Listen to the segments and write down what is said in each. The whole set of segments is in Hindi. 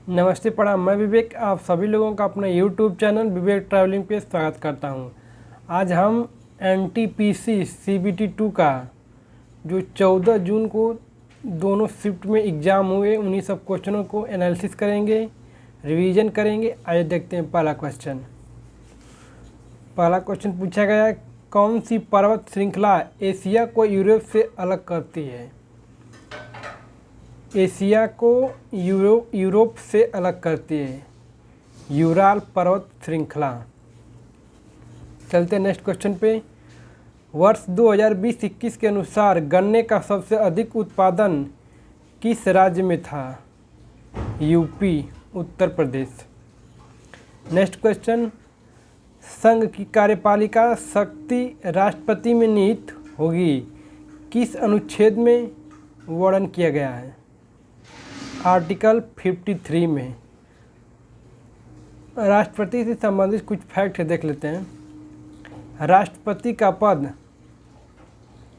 नमस्ते प्रणाम। मैं विवेक आप सभी लोगों का अपने YouTube चैनल विवेक ट्रैवलिंग पे स्वागत करता हूं। आज हम NTPC CBT 2 का जो 14 जून को दोनों शिफ्ट में एग्ज़ाम हुए उन्हीं सब क्वेश्चनों को एनालिसिस करेंगे, रिवीजन करेंगे। आइए देखते हैं पहला क्वेश्चन पूछा गया है, कौन सी पर्वत श्रृंखला एशिया को यूरोप से अलग करती है? एशिया को यूरोप से अलग करती है यूराल पर्वत श्रृंखला। चलते नेक्स्ट क्वेश्चन पे। वर्ष 2020-21 के अनुसार गन्ने का सबसे अधिक उत्पादन किस राज्य में था? UP, Uttar Pradesh. Next question, संघ की कार्यपालिका शक्ति राष्ट्रपति में निहित होगी किस अनुच्छेद में वर्णन किया गया है? आर्टिकल 53 में। राष्ट्रपति से संबंधित कुछ फैक्ट देख लेते हैं। राष्ट्रपति का पद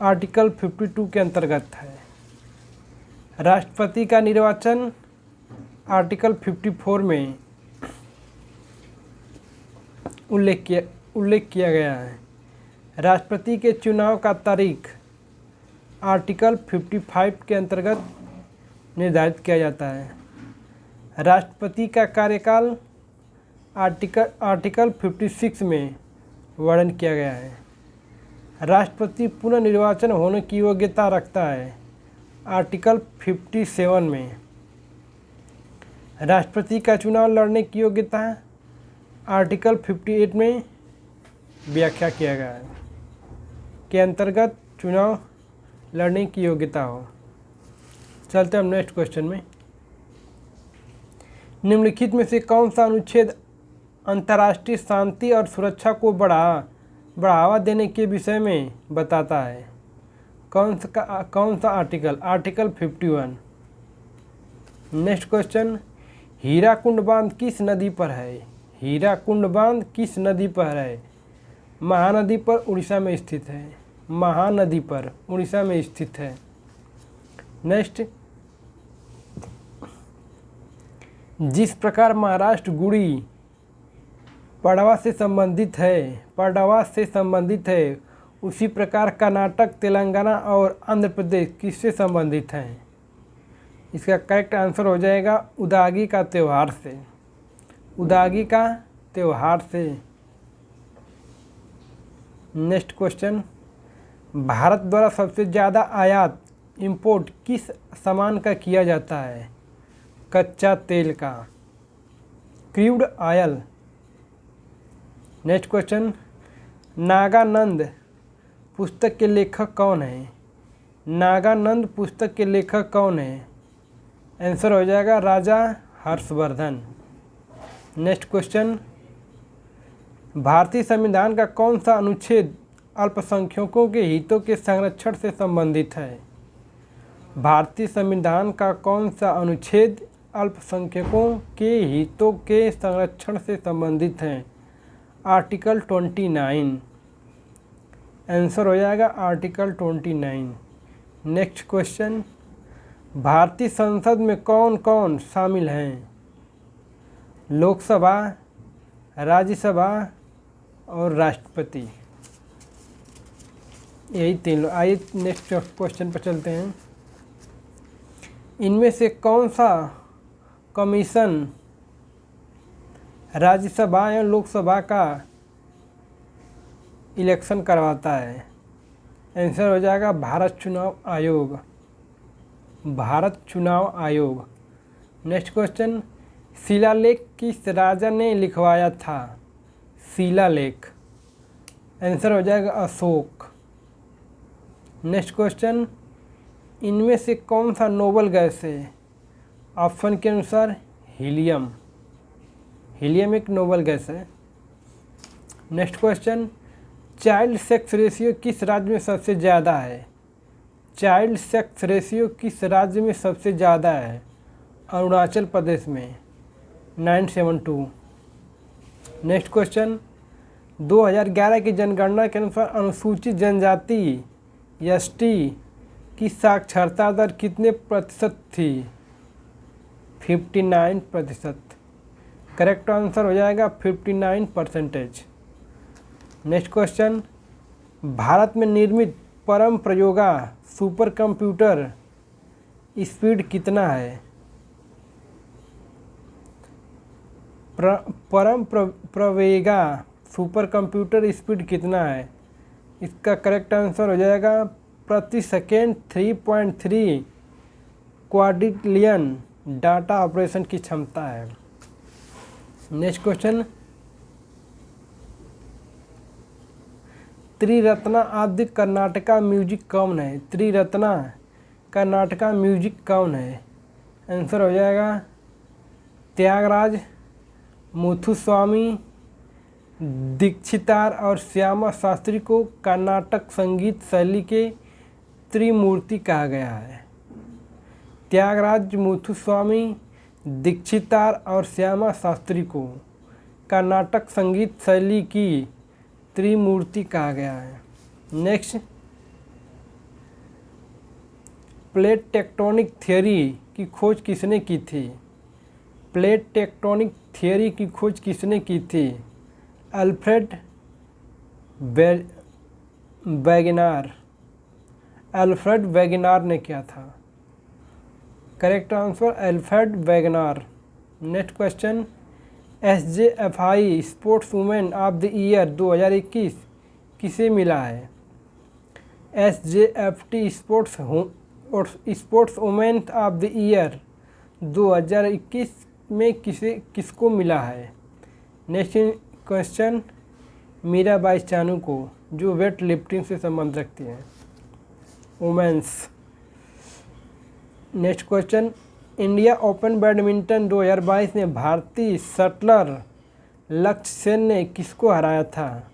आर्टिकल 52 के अंतर्गत है। राष्ट्रपति का निर्वाचन आर्टिकल 54 में उल्लेख किया गया है। राष्ट्रपति के चुनाव का तारीख आर्टिकल 55 के अंतर्गत निर्धारित किया जाता है। राष्ट्रपति का कार्यकाल आर्टिकल 56 में वर्णन किया गया है। राष्ट्रपति पुनः निर्वाचन होने की योग्यता रखता है आर्टिकल 57 में। राष्ट्रपति का चुनाव लड़ने की योग्यता आर्टिकल 58 में व्याख्या किया गया है के अंतर्गत चुनाव लड़ने की योग्यता हो। चलते हम नेक्स्ट क्वेश्चन में। निम्नलिखित में से कौन सा अनुच्छेद अंतर्राष्ट्रीय शांति और सुरक्षा को बढ़ावा देने के विषय में बताता है? कौन सा article? Article 51। Next question, Hirakud बांध किस नदी पर है? हीराकुंड बांध किस नदी पर है? महानदी पर उड़ीसा में स्थित है। महानदी पर उड़ीसा में स्थित है। नेक्स्ट, जिस प्रकार महाराष्ट्र गुड़ी पड़वा से संबंधित है उसी प्रकार कर्नाटक, तेलंगाना और आंध्र प्रदेश किससे संबंधित हैं? इसका करेक्ट आंसर हो जाएगा उदागी का त्यौहार से। उदागी का त्यौहार से। नेक्स्ट क्वेश्चन, भारत द्वारा सबसे ज़्यादा आयात इंपोर्ट किस सामान का किया जाता है? कच्चा तेल का, crude oil. Next question, Naganand पुस्तक के लेखक कौन है? नागानंद पुस्तक के लेखक कौन है? आंसर हो जाएगा राजा हर्षवर्धन। नेक्स्ट क्वेश्चन, भारतीय संविधान का कौन सा अनुच्छेद अल्पसंख्यकों के हितों के संरक्षण से संबंधित है? भारतीय संविधान का कौन सा अनुच्छेद अल्पसंख्यकों के हितों के संरक्षण से संबंधित है? आर्टिकल 29। आंसर हो जाएगा आर्टिकल 29। नेक्स्ट क्वेश्चन, भारतीय संसद में कौन कौन शामिल हैं? लोकसभा, राज्यसभा और राष्ट्रपति। यही तीन लोग। आइए नेक्स्ट क्वेश्चन पर चलते हैं। इनमें से कौन सा कमीशन राज्यसभा एवं लोकसभा का इलेक्शन करवाता है? आंसर हो जाएगा भारत चुनाव आयोग। भारत चुनाव आयोग। नेक्स्ट क्वेश्चन, शिलालेख किस राजा ने लिखवाया था? शिलालेख। आंसर हो जाएगा अशोक। नेक्स्ट क्वेश्चन, इनमें से कौन सा नोबल गैस है? ऑप्शन के अनुसार हीलियम। हीलियम एक नोबल गैस है। Next question, child sex ratio किस राज्य में सबसे ज़्यादा है? चाइल्ड सेक्स रेशियो किस राज्य में सबसे ज़्यादा है? अरुणाचल प्रदेश में 972। नेक्स्ट क्वेश्चन, 2011 की जनगणना के अनुसार अनुसूचित जनजाति ST की साक्षरता दर कितने प्रतिशत थी? 59%। करेक्ट आंसर हो जाएगा 59%। नेक्स्ट क्वेश्चन, भारत में निर्मित परम प्रयोगा सुपर कंप्यूटर स्पीड कितना है? परम प्रवेगा सुपर कंप्यूटर स्पीड कितना है? इसका करेक्ट आंसर हो जाएगा प्रति सेकेंड 3.3 क्वाड्रिलियन डाटा ऑपरेशन की क्षमता है। नेक्स्ट क्वेश्चन, त्रिरत्ना आदि कर्नाटका म्यूजिक कौन है? त्रिरत्ना कर्नाटका म्यूजिक कौन है? आंसर हो जाएगा त्यागराज, मुथुस्वामी, दीक्षितार और श्यामा शास्त्री को कर्नाटक संगीत शैली के त्रिमूर्ति कहा गया है। त्यागराज, मुथुस्वामी, दीक्षितार और श्यामा शास्त्री को कर्नाटक संगीत शैली की त्रिमूर्ति कहा गया है। नेक्स्ट, प्लेट टेक्टोनिक थ्योरी की खोज किसने की थी? प्लेट टेक्टोनिक थ्योरी की खोज किसने की थी? Alfred WagonR. अल्फ्रेड वैगनार ने किया था। Correct answer Alfred Wegener. Next question, SJFI sports women of the year 2021 किसे मिला है? SJFT sports women of the year 2021 में किसको मिला है? नेक्स्ट क्वेश्चन, मीराबाई चानू को, जो वेट लिफ्टिंग से संबंध रखती हैं, women's. Next question, India Open badminton 2022 में भारतीय शटलर लक्ष्य सेन ने किसको हराया था?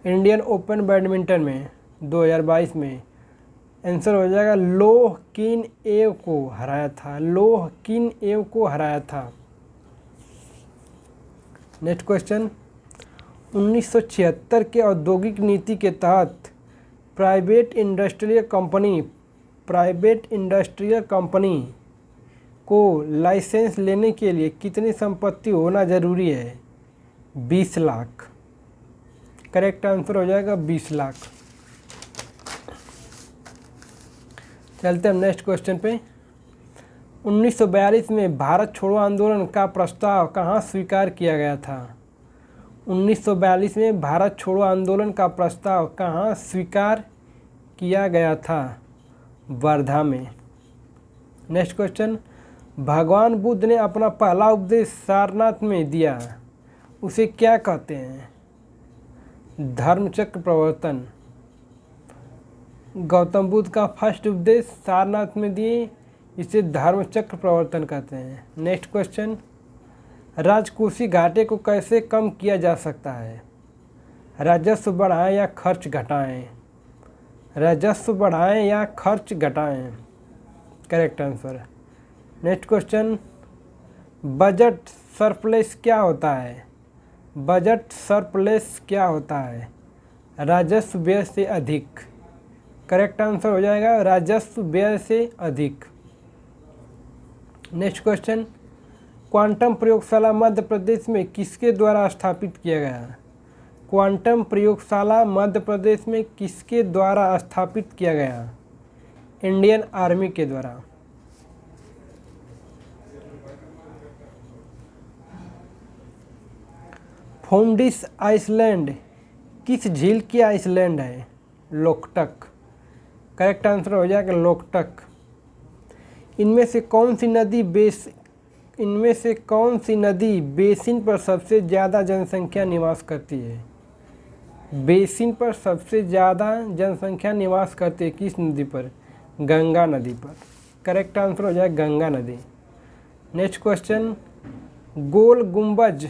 इंडियन ओपन बैडमिंटन में 2022 में आंसर हो जाएगा लोह किन एव को हराया था। लोह किन एव को हराया था। नेक्स्ट क्वेश्चन, 1976 के औद्योगिक नीति के तहत प्राइवेट इंडस्ट्रियल कंपनी को लाइसेंस लेने के लिए कितनी संपत्ति होना जरूरी है? 20 लाख। करेक्ट आंसर हो जाएगा 20 लाख। चलते हैं नेक्स्ट क्वेश्चन पे। 1942 में भारत छोड़ो आंदोलन का प्रस्ताव कहाँ स्वीकार किया गया था? 1942 में भारत छोड़ो आंदोलन का प्रस्ताव कहाँ स्वीकार किया गया था? वर्धा में। नेक्स्ट क्वेश्चन, भगवान बुद्ध ने अपना पहला उपदेश सारनाथ में दिया, उसे क्या कहते हैं? धर्मचक्र प्रवर्तन। गौतम बुद्ध का फर्स्ट उपदेश सारनाथ में दिए, इसे धर्मचक्र प्रवर्तन कहते हैं। नेक्स्ट क्वेश्चन, राजकोषीय घाटे को कैसे कम किया जा सकता है? राजस्व बढ़ाएं या खर्च घटाएं? राजस्व बढ़ाएं या खर्च घटाएं? Correct answer. Next question, budget surplus क्या होता है? बजट सरप्लस क्या होता है? राजस्व व्यय से अधिक। करेक्ट आंसर हो जाएगा राजस्व व्यय से अधिक। नेक्स्ट क्वेश्चन, क्वांटम प्रयोगशाला मध्य प्रदेश में किसके द्वारा स्थापित किया गया? क्वांटम प्रयोगशाला मध्य प्रदेश में किसके द्वारा स्थापित किया गया? इंडियन आर्मी के द्वारा। फोमडिस आइसलैंड किस झील की आइसलैंड है? लोकटक। करेक्ट आंसर हो जाएगा लोकटक। इनमें से कौन सी नदी बेसिन पर सबसे ज़्यादा जनसंख्या निवास करती है? बेसिन पर सबसे ज़्यादा जनसंख्या निवास करती है किस नदी पर? गंगा नदी पर। करेक्ट आंसर हो जाएगा गंगा नदी। नेक्स्ट क्वेश्चन, गोल गुंबज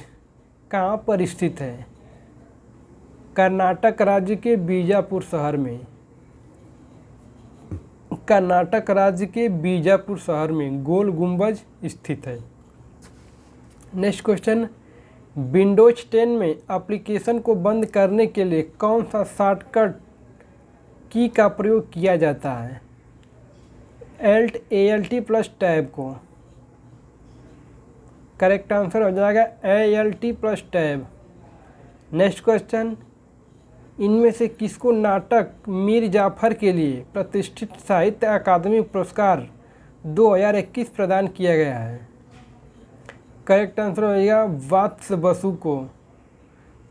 कहाँ पर स्थित है? कर्नाटक राज्य के बीजापुर शहर में। कर्नाटक राज्य के बीजापुर शहर में गोल गुंबज स्थित है। नेक्स्ट क्वेश्चन, विंडोज 10 में एप्लीकेशन को बंद करने के लिए कौन सा शॉर्टकट की का प्रयोग किया जाता है? ALT+Tab को। करेक्ट आंसर हो जाएगा ALT plus tab. Next question, इनमें से किसको नाटक मीर जाफर के लिए प्रतिष्ठित साहित्य अकादमी पुरस्कार 2021 प्रदान किया गया है? करेक्ट आंसर हो जाएगा वत्स बसु को,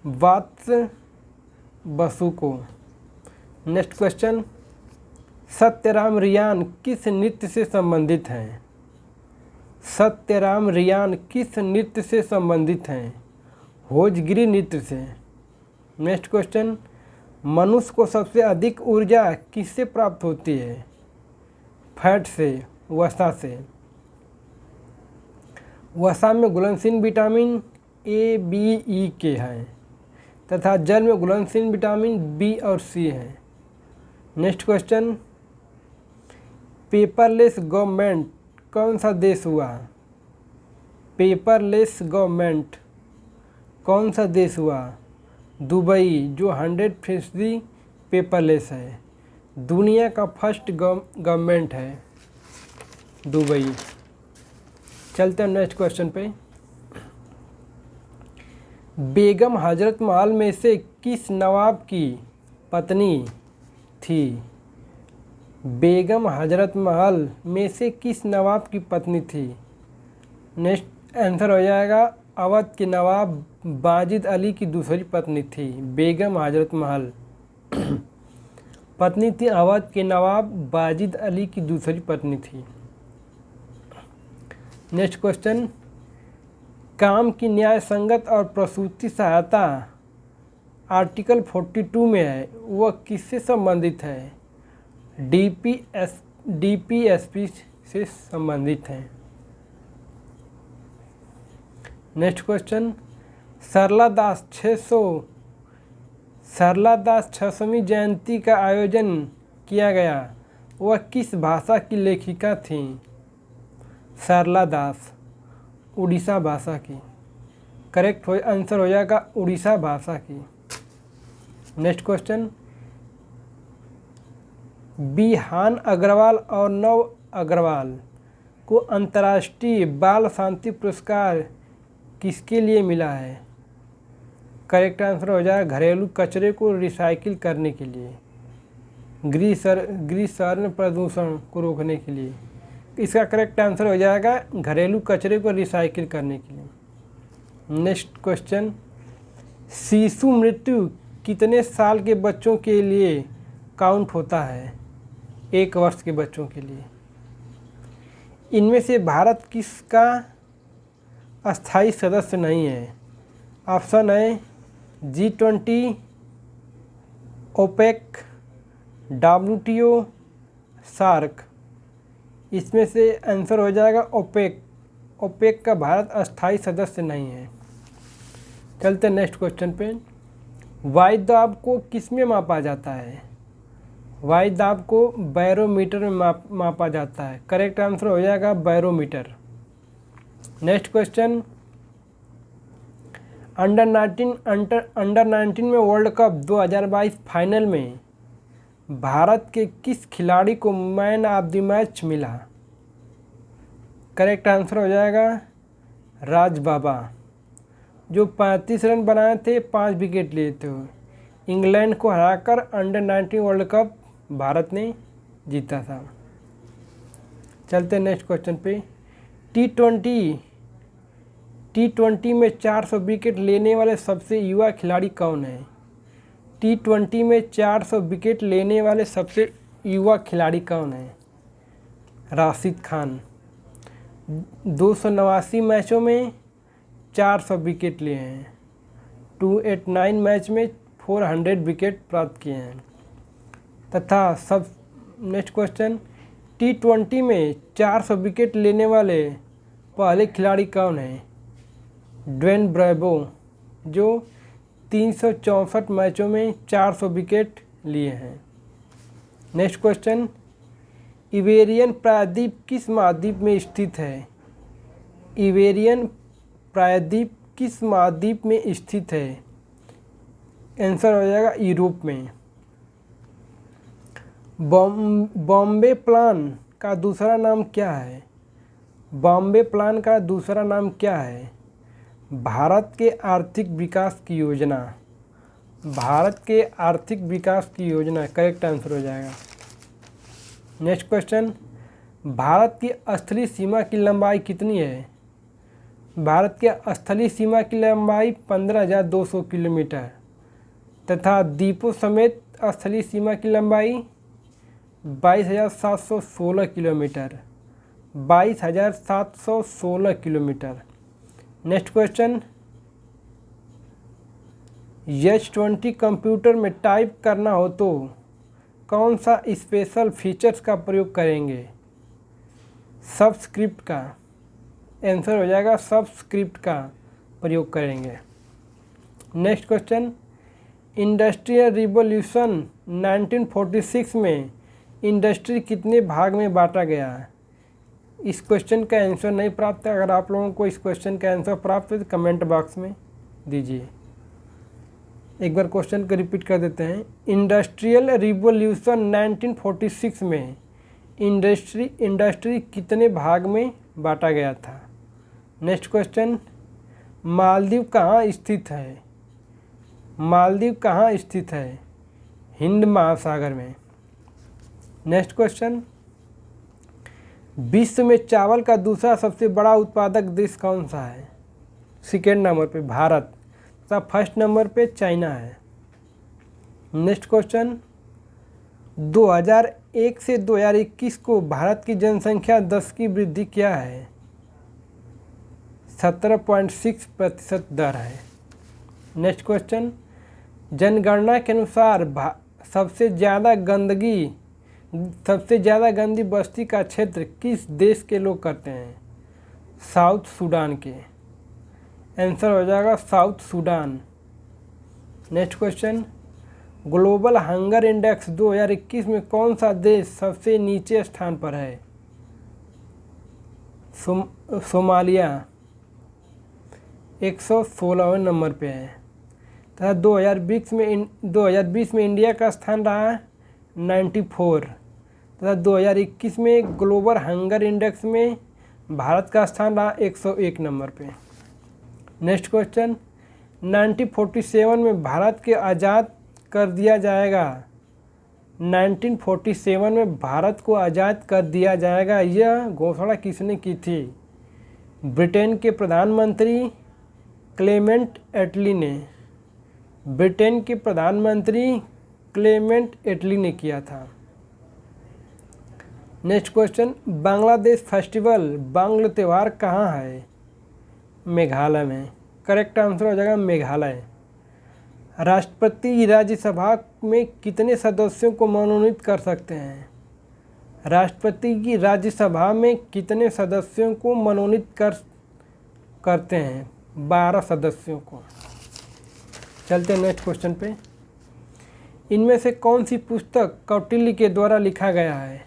वत्स बसु को। नेक्स्ट क्वेश्चन, सत्यराम रियान किस नृत्य से संबंधित हैं? सत्यराम रियान किस नृत्य से संबंधित हैं? भोजगिरी नृत्य से। नेक्स्ट क्वेश्चन, मनुष्य को सबसे अधिक ऊर्जा किससे प्राप्त होती है? फैट से, वसा से। वसा में घुलनशील विटामिन A, B, E के हैं तथा जल में घुलनशील विटामिन B और C हैं। नेक्स्ट क्वेश्चन, पेपरलेस गवर्नमेंट कौन सा देश हुआ? पेपरलेस गवर्नमेंट कौन सा देश हुआ? दुबई, जो 100% पेपरलेस है। दुनिया का फर्स्ट गवर्नमेंट है दुबई। चलते हैं नेक्स्ट क्वेश्चन पे। बेगम हजरत महल में से किस नवाब की पत्नी थी? बेगम हजरत महल में से किस नवाब की पत्नी थी? नेक्स्ट आंसर हो जाएगा अवध के नवाब बाजिद अली की दूसरी पत्नी थी बेगम हजरत महल। पत्नी थी अवध के नवाब बाजिद अली की दूसरी पत्नी थी। नेक्स्ट क्वेश्चन, काम की न्याय संगत और प्रसूति सहायता आर्टिकल 42 में है, वह किससे संबंधित है? DPSP से संबंधित है। नेक्स्ट क्वेश्चन, सरला दास 600वीं जयंती का आयोजन किया गया, वह किस भाषा की लेखिका थीं? सरला दास उड़ीसा भाषा की। करेक्ट आंसर हो जाएगा उड़ीसा भाषा की। नेक्स्ट क्वेश्चन, बिहान अग्रवाल और नव अग्रवाल को अंतर्राष्ट्रीय बाल शांति पुरस्कार किसके लिए मिला है? करेक्ट आंसर हो जाएगा घरेलू कचरे को रिसाइकिल करने के लिए, गृह शहर प्रदूषण को रोकने के लिए। इसका करेक्ट आंसर हो जाएगा घरेलू कचरे को रिसाइकिल करने के लिए। नेक्स्ट क्वेश्चन, शिशु मृत्यु कितने साल के बच्चों के लिए काउंट होता है? 1 वर्ष के बच्चों के लिए। इनमें से भारत किसका अस्थायी सदस्य नहीं है? ऑप्शन है G20, ओपेक, WTO, सार्क। इसमें से आंसर हो जाएगा ओपेक। ओपेक का भारत अस्थायी सदस्य नहीं है। चलते नेक्स्ट क्वेश्चन पे। वायु दाब को किस में मापा जाता है? वायु दाब को बैरोमीटर में मापा जाता है। करेक्ट आंसर हो जाएगा बैरोमीटर। नेक्स्ट क्वेश्चन, अंडर 19 में वर्ल्ड कप 2022 फाइनल में भारत के किस खिलाड़ी को मैन ऑफ द मैच मिला? करेक्ट आंसर हो जाएगा राज बाबा, जो 35 रन बनाए थे, 5 विकेट लिए थे। इंग्लैंड को हराकर अंडर 19 वर्ल्ड कप भारत ने जीता था। चलते नेक्स्ट क्वेश्चन पे। T20 में 400 विकेट लेने वाले सबसे युवा खिलाड़ी कौन है? T20 में 400 विकेट लेने वाले सबसे युवा खिलाड़ी कौन है? राशिद खान। 289 मैचों में 400 विकेट लिए हैं। 289 मैच में 400 विकेट प्राप्त किए हैं। तथा सब नेक्स्ट क्वेश्चन, T20 में 400 विकेट लेने वाले पहले खिलाड़ी कौन है? ड्वेन ब्रेवो, जो 364 मैचों में 400 विकेट लिए हैं। नेक्स्ट क्वेश्चन, इबेरियन प्रायद्वीप किस महाद्वीप में स्थित है? इबेरियन प्रायद्वीप किस महाद्वीप में स्थित है? आंसर हो जाएगा यूरोप में। बॉम्बे प्लान का दूसरा नाम क्या है? बॉम्बे प्लान का दूसरा नाम क्या है? भारत के आर्थिक विकास की योजना। भारत के आर्थिक विकास की योजना करेक्ट आंसर हो जाएगा। नेक्स्ट क्वेश्चन, भारत की स्थलीय सीमा की लंबाई कितनी है? भारत के स्थलीय सीमा की लंबाई 15,200 किलोमीटर तथा द्वीपों समेत स्थलीय सीमा की लंबाई 22,716 kilometre. 22,716 kilometre. Next question, H20 computer में टाइप करना हो तो कौन सा स्पेशल फीचर्स का प्रयोग करेंगे? सबस्क्रिप्ट का। आंसर हो जाएगा सबस्क्रिप्ट का प्रयोग करेंगे। नेक्स्ट क्वेश्चन, इंडस्ट्रियल रिवॉल्यूशन 1946 में इंडस्ट्री कितने भाग में बांटा गया? इस क्वेश्चन का आंसर नहीं प्राप्त है। अगर आप लोगों को इस क्वेश्चन का आंसर प्राप्त है तो कमेंट बॉक्स में दीजिए। एक बार क्वेश्चन को रिपीट कर देते हैं। इंडस्ट्रियल रिवॉल्यूशन 1946 में इंडस्ट्री कितने भाग में बांटा गया था? नेक्स्ट क्वेश्चन, मालदीव कहाँ स्थित है? मालदीव कहाँ स्थित है? हिंद महासागर में। नेक्स्ट क्वेश्चन, विश्व में चावल का दूसरा सबसे बड़ा उत्पादक देश कौन सा है? सेकेंड नंबर पे भारत तथा फर्स्ट नंबर पे चाइना है। नेक्स्ट क्वेश्चन, 2001 से 2021 को भारत की जनसंख्या 10 की वृद्धि क्या है? 17.6% दर है। नेक्स्ट क्वेश्चन, जनगणना के अनुसार सबसे ज़्यादा गंदी बस्ती का क्षेत्र किस देश के लोग करते हैं? साउथ सूडान के। आंसर हो जाएगा south Sudan. Next question, global hunger index 2021 में कौन सा देश सबसे नीचे स्थान पर है? सोमालिया 116वें नंबर पे है तथा 2020 में इंडिया का स्थान रहा है 94 तथा 2021 में ग्लोबल हंगर इंडेक्स में भारत का स्थान रहा 101 नंबर पे। नेक्स्ट क्वेश्चन, 1947 में भारत के आज़ाद कर दिया जाएगा। 1947 में भारत को आज़ाद कर दिया जाएगा, यह घोषणा किसने की थी? ब्रिटेन के प्रधानमंत्री क्लेमेंट एटली ने। ब्रिटेन के प्रधानमंत्री क्लेमेंट एटली ने किया था। Next question, Bangladesh festival Bangla त्यौहार कहाँ है? मेघालय में। करेक्ट आंसर हो जाएगा मेघालय। राष्ट्रपति राज्यसभा में कितने सदस्यों को मनोनीत कर सकते हैं? राष्ट्रपति की राज्यसभा में कितने सदस्यों को मनोनीत करते हैं? 12 सदस्यों को। चलते हैं नेक्स्ट क्वेश्चन पे। इनमें से कौन सी पुस्तक कौटिल्य के द्वारा लिखा गया है?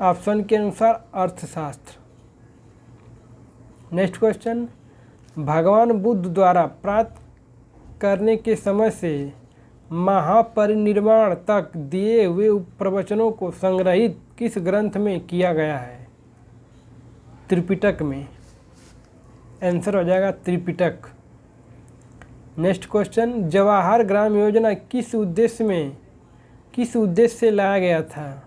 ऑप्शन के अनुसार अर्थशास्त्र। नेक्स्ट क्वेश्चन, भगवान बुद्ध द्वारा प्राप्त करने के समय से महापरिनिर्वाण तक दिए हुए प्रवचनों को संग्रहित किस ग्रंथ में किया गया है? त्रिपिटक में। आंसर हो जाएगा त्रिपिटक। नेक्स्ट क्वेश्चन, जवाहर ग्राम योजना किस उद्देश्य से लाया गया था?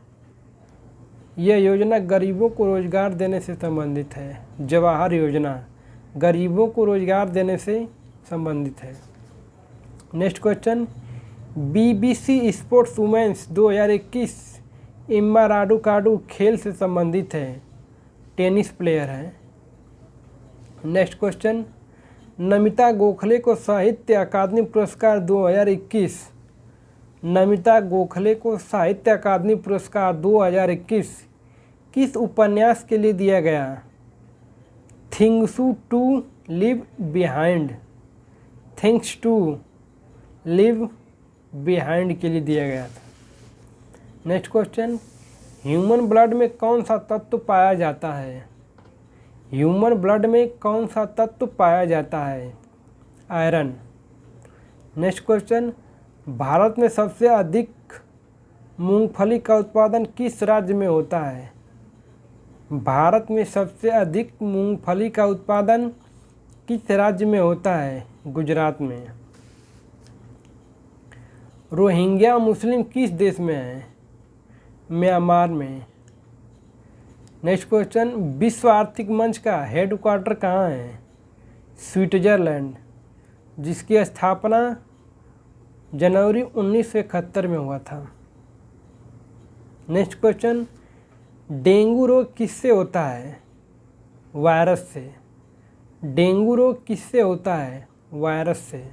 यह योजना गरीबों को रोजगार देने से संबंधित है। जवाहर योजना गरीबों को रोजगार देने से संबंधित है। Next question, BBC sports women's 2021 Emma Raducanu खेल से संबंधित है, टेनिस प्लेयर है। नेक्स्ट क्वेश्चन, नमिता गोखले को साहित्य अकादमी पुरस्कार 2021 नमिता गोखले को साहित्य अकादमी पुरस्कार 2021 किस उपन्यास के लिए दिया गया? Things to leave behind. Things to leave behind के लिए दिया गया था। नेक्स्ट क्वेश्चन, ह्यूमन ब्लड में कौन सा तत्व पाया जाता है? ह्यूमन ब्लड में कौन सा तत्व पाया जाता है? आयरन। नेक्स्ट क्वेश्चन, भारत में सबसे अधिक मूंगफली का उत्पादन किस राज्य में होता है? भारत में सबसे अधिक मूंगफली का उत्पादन किस राज्य में होता है? गुजरात में। रोहिंग्या मुस्लिम किस देश में है? म्यांमार में। नेक्स्ट क्वेश्चन, विश्व आर्थिक मंच का हेडक्वार्टर कहाँ है? स्विट्जरलैंड, जिसकी स्थापना जनवरी 1971 में हुआ था। नेक्स्ट क्वेश्चन, डेंगू रोग किससे होता है? वायरस से। डेंगू रोग किससे होता है? वायरस से।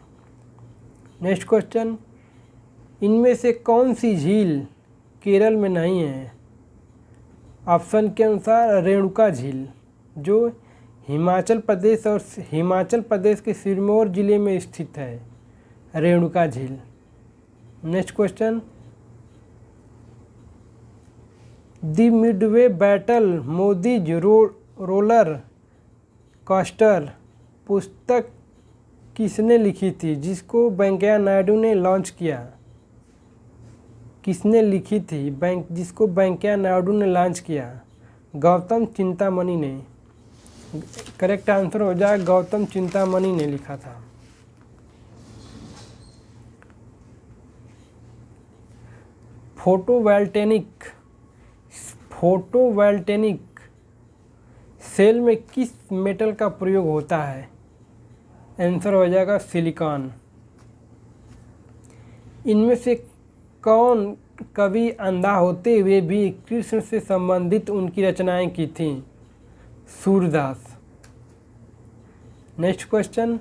नेक्स्ट क्वेश्चन, इनमें से कौन सी झील केरल में नहीं है? ऑप्शन के अनुसार रेणुका झील, जो हिमाचल प्रदेश के सिरमौर जिले में स्थित है, रेणुका झील। Next question, the Midway battle Modi's roller coaster पुस्तक किसने लिखी थी, जिसको वेंकैया नायडू ने लॉन्च किया? किसने लिखी थी जिसको वेंकैया नायडू ने लॉन्च किया? गौतम चिंतामणि ने। करेक्ट आंसर हो जाए गौतम चिंतामणि ने लिखा था। फोटोवोल्टेनिक सेल में किस मेटल का प्रयोग होता है? आंसर हो जाएगा सिलिकॉन। इनमें से कौन कवि अंधा होते हुए भी कृष्ण से संबंधित उनकी रचनाएं की थीं? सूरदास। नेक्स्ट क्वेश्चन,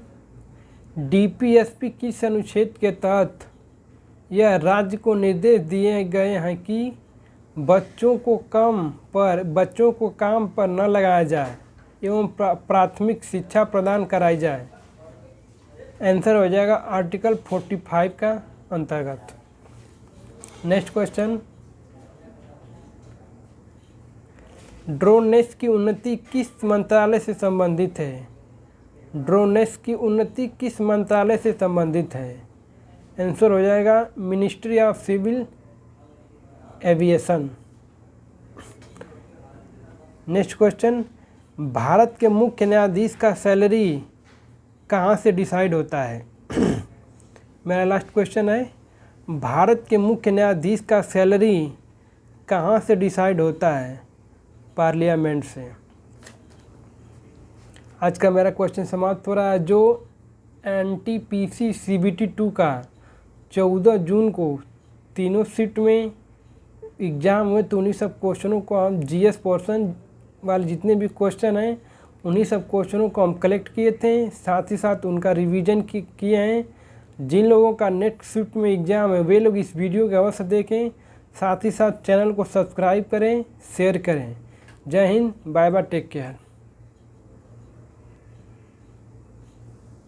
डीपीएसपी किस अनुच्छेद के तहत यह राज्य को निर्देश दिए गए हैं कि बच्चों को काम पर न लगाया जाए एवं प्राथमिक शिक्षा प्रदान कराई जाए? आंसर हो जाएगा आर्टिकल 45 का अंतर्गत। नेक्स्ट क्वेश्चन, ड्रोनेस की उन्नति किस मंत्रालय से संबंधित है? ड्रोनेस की उन्नति किस मंत्रालय से संबंधित है? आंसर हो जाएगा ministry of civil aviation. Next question, Bharat के मुख्य न्यायाधीश का सैलरी कहाँ से डिसाइड होता है? मेरा लास्ट क्वेश्चन है, भारत के मुख्य न्यायाधीश का सैलरी कहाँ से डिसाइड होता है? पार्लियामेंट से। आज का मेरा क्वेश्चन समाप्त हो रहा है। जो NTPC CBT 2 का 14 जून को तीनों शिफ्ट में एग्ज़ाम हुए, तो उन्हीं सब क्वेश्चनों को हम GS पोर्शन वाले जितने भी क्वेश्चन हैं उन्हीं सब क्वेश्चनों को हम कलेक्ट किए थे, साथ ही साथ उनका रिवीजन किए हैं। जिन लोगों का नेक्स्ट शिफ्ट में एग्ज़ाम है वे लोग इस वीडियो को अवश्य देखें, साथ ही साथ चैनल को सब्सक्राइब करें, शेयर करें। जय हिंद, बाय बाय, टेक केयर।